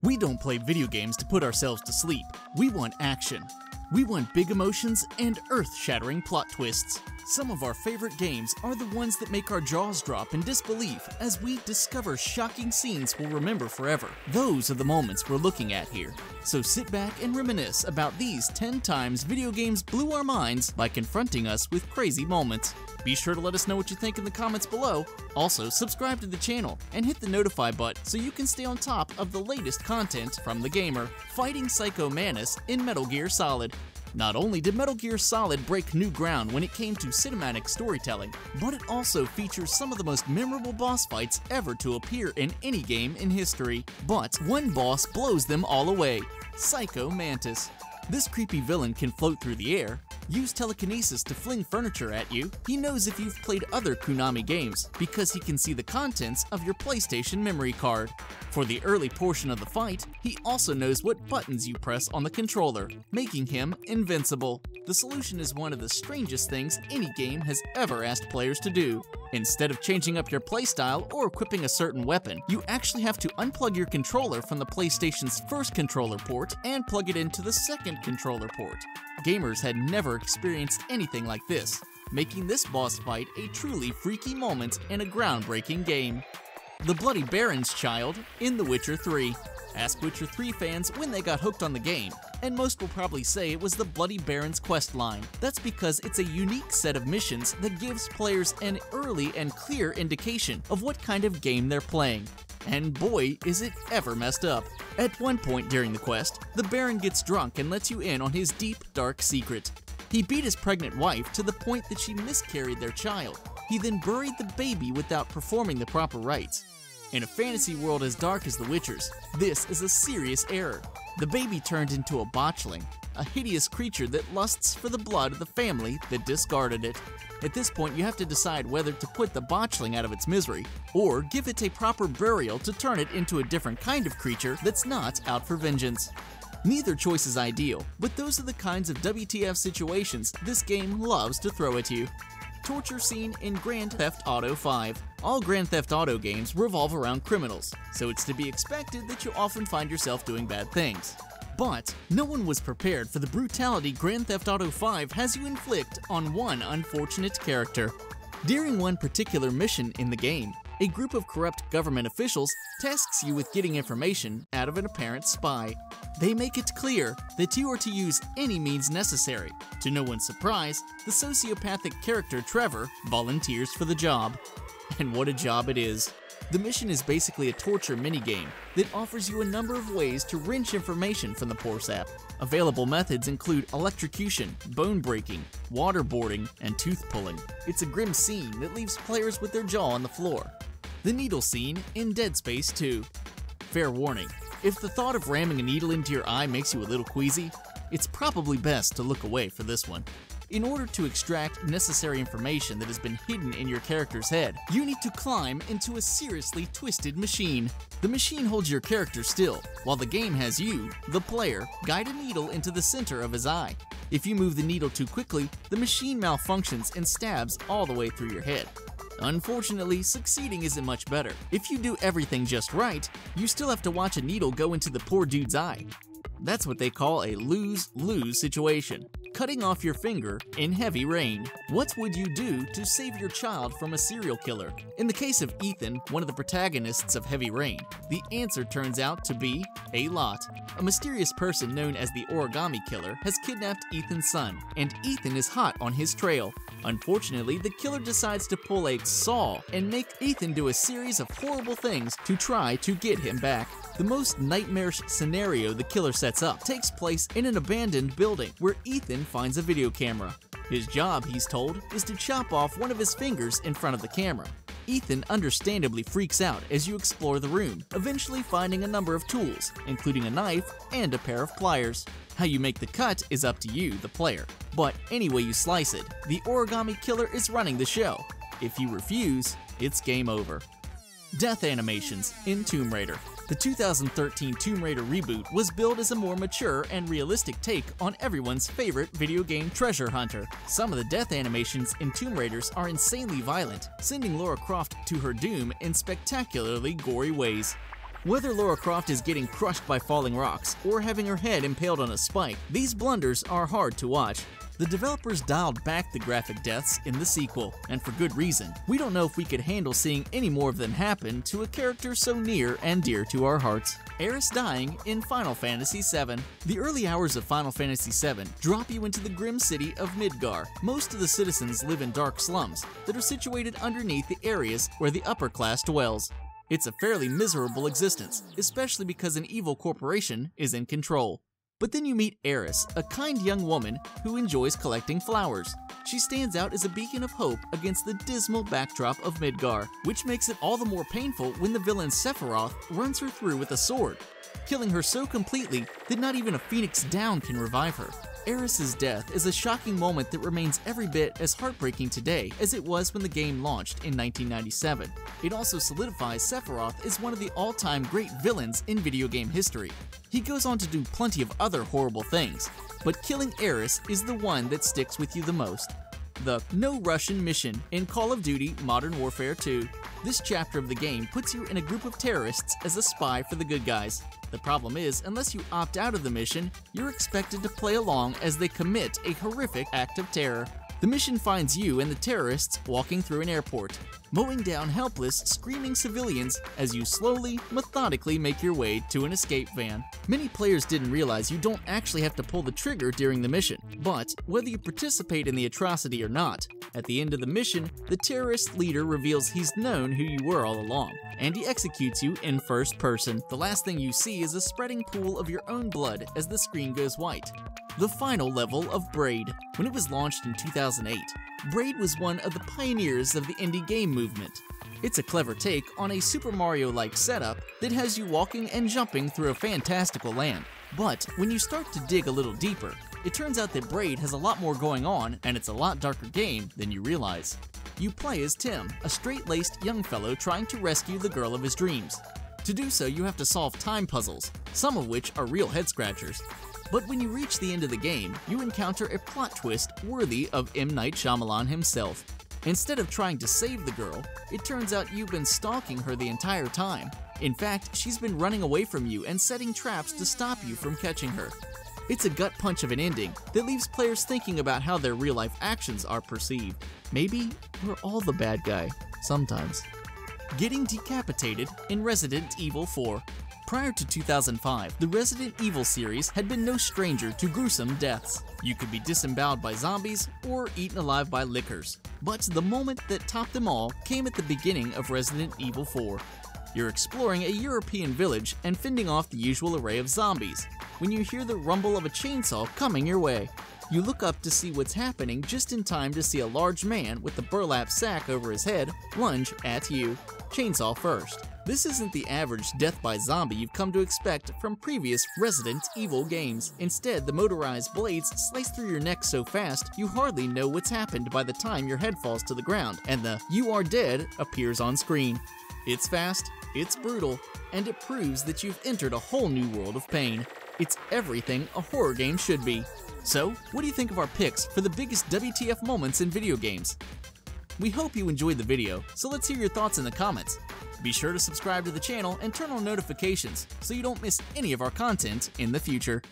We don't play video games to put ourselves to sleep. We want action. We want big emotions and earth-shattering plot twists. Some of our favorite games are the ones that make our jaws drop in disbelief as we discover shocking scenes we'll remember forever. Those are the moments we're looking at here. So sit back and reminisce about these 10 times video games blew our minds by confronting us with crazy moments. Be sure to let us know what you think in the comments below. Also, subscribe to the channel and hit the notify button so you can stay on top of the latest content from the gamer, fighting Psycho Mantis in Metal Gear Solid. Not only did Metal Gear Solid break new ground when it came to cinematic storytelling, but it also features some of the most memorable boss fights ever to appear in any game in history. But one boss blows them all away: Psycho Mantis. This creepy villain can float through the air, use telekinesis to fling furniture at you. He knows if you've played other Konami games because he can see the contents of your PlayStation memory card. For the early portion of the fight, he also knows what buttons you press on the controller, making him invincible. The solution is one of the strangest things any game has ever asked players to do. Instead of changing up your playstyle or equipping a certain weapon, you actually have to unplug your controller from the PlayStation's first controller port and plug it into the second controller port. Gamers had never experienced anything like this, making this boss fight a truly freaky moment in a groundbreaking game. The Bloody Baron's child in The Witcher 3. Ask Witcher 3 fans when they got hooked on the game, and most will probably say it was the Bloody Baron's questline. That's because it's a unique set of missions that gives players an early and clear indication of what kind of game they're playing. And boy, is it ever messed up. At one point during the quest, the Baron gets drunk and lets you in on his deep, dark secret. He beat his pregnant wife to the point that she miscarried their child. He then buried the baby without performing the proper rites. In a fantasy world as dark as The Witcher's, this is a serious error. The baby turned into a botchling, a hideous creature that lusts for the blood of the family that discarded it. At this point, you have to decide whether to put the botchling out of its misery, or give it a proper burial to turn it into a different kind of creature that's not out for vengeance. Neither choice is ideal, but those are the kinds of WTF situations this game loves to throw at you. Torture scene in Grand Theft Auto 5. All Grand Theft Auto games revolve around criminals, so it's to be expected that you often find yourself doing bad things. But no one was prepared for the brutality Grand Theft Auto 5 has you inflict on one unfortunate character. During one particular mission in the game, a group of corrupt government officials tasks you with getting information out of an apparent spy. They make it clear that you are to use any means necessary. To no one's surprise, the sociopathic character Trevor volunteers for the job. And what a job it is. The mission is basically a torture minigame that offers you a number of ways to wrench information from the poor sap. Available methods include electrocution, bone breaking, waterboarding, and tooth pulling. It's a grim scene that leaves players with their jaw on the floor. The needle scene in Dead Space 2. Fair warning, if the thought of ramming a needle into your eye makes you a little queasy, it's probably best to look away for this one. In order to extract necessary information that has been hidden in your character's head, you need to climb into a seriously twisted machine. The machine holds your character still, while the game has you, the player, guide a needle into the center of his eye. If you move the needle too quickly, the machine malfunctions and stabs all the way through your head. Unfortunately, succeeding isn't much better. If you do everything just right, you still have to watch a needle go into the poor dude's eye. That's what they call a lose-lose situation. Cutting off your finger in heavy rain. What would you do to save your child from a serial killer? In the case of Ethan, one of the protagonists of Heavy Rain, the answer turns out to be a lot. A mysterious person known as the Origami Killer has kidnapped Ethan's son, and Ethan is hot on his trail. Unfortunately, the killer decides to pull a saw and make Ethan do a series of horrible things to try to get him back. The most nightmarish scenario the killer sets up takes place in an abandoned building where Ethan finds a video camera. His job, he's told, is to chop off one of his fingers in front of the camera. Ethan understandably freaks out as you explore the room, eventually finding a number of tools, including a knife and a pair of pliers. How you make the cut is up to you, the player. But any way you slice it, the Origami Killer is running the show. If you refuse, it's game over. Death animations in Tomb Raider. The 2013 Tomb Raider reboot was billed as a more mature and realistic take on everyone's favorite video game treasure hunter. Some of the death animations in Tomb Raiders are insanely violent, sending Lara Croft to her doom in spectacularly gory ways. Whether Lara Croft is getting crushed by falling rocks or having her head impaled on a spike, these blunders are hard to watch. The developers dialed back the graphic deaths in the sequel, and for good reason. We don't know if we could handle seeing any more of them happen to a character so near and dear to our hearts. ARIES dying in Final Fantasy VII. The early hours of Final Fantasy VII drop you into the grim city of Midgar. Most of the citizens live in dark slums that are situated underneath the areas where the upper class dwells. It's a fairly miserable existence, especially because an evil corporation is in control. But then you meet ARIES, a kind young woman who enjoys collecting flowers. She stands out as a beacon of hope against the dismal backdrop of Midgar, which makes it all the more painful when the villain Sephiroth runs her through with a sword, killing her so completely that not even a Phoenix Down can revive her. ARIES' death is a shocking moment that remains every bit as heartbreaking today as it was when the game launched in 1997. It also solidifies Sephiroth as one of the all-time great villains in video game history. He goes on to do plenty of other horrible things, but killing ARIES is the one that sticks with you the most. The No Russian Mission in Call of Duty Modern Warfare 2. This chapter of the game puts you in a group of terrorists as a spy for the good guys. The problem is, unless you opt out of the mission, you're expected to play along as they commit a horrific act of terror. The mission finds you and the terrorists walking through an airport, mowing down helpless, screaming civilians as you slowly, methodically make your way to an escape van. Many players didn't realize you don't actually have to pull the trigger during the mission, but whether you participate in the atrocity or not, at the end of the mission, the terrorist leader reveals he's known who you were all along, and he executes you in first person. The last thing you see is a spreading pool of your own blood as the screen goes white. The final level of Braid. When it was launched in 2008, Braid was one of the pioneers of the indie game movement. It's a clever take on a Super Mario-like setup that has you walking and jumping through a fantastical land. But when you start to dig a little deeper, it turns out that Braid has a lot more going on, and it's a lot darker game than you realize. You play as Tim, a straight-laced young fellow trying to rescue the girl of his dreams. To do so, you have to solve time puzzles, some of which are real head-scratchers. But when you reach the end of the game, you encounter a plot twist worthy of M. Night Shyamalan himself. Instead of trying to save the girl, it turns out you've been stalking her the entire time. In fact, she's been running away from you and setting traps to stop you from catching her. It's a gut punch of an ending that leaves players thinking about how their real-life actions are perceived. Maybe we're all the bad guy, sometimes. Getting decapitated in Resident Evil 4. Prior to 2005, the Resident Evil series had been no stranger to gruesome deaths. You could be disemboweled by zombies or eaten alive by lickers. But the moment that topped them all came at the beginning of Resident Evil 4. You're exploring a European village and fending off the usual array of zombies when you hear the rumble of a chainsaw coming your way. You look up to see what's happening just in time to see a large man with a burlap sack over his head lunge at you, chainsaw first. This isn't the average death by zombie you've come to expect from previous Resident Evil games. Instead, the motorized blades slice through your neck so fast you hardly know what's happened by the time your head falls to the ground and the "You are dead" appears on screen. It's fast, it's brutal, and it proves that you've entered a whole new world of pain. It's everything a horror game should be. So, what do you think of our picks for the biggest WTF moments in video games? We hope you enjoyed the video, so let's hear your thoughts in the comments. Be sure to subscribe to the channel and turn on notifications so you don't miss any of our content in the future.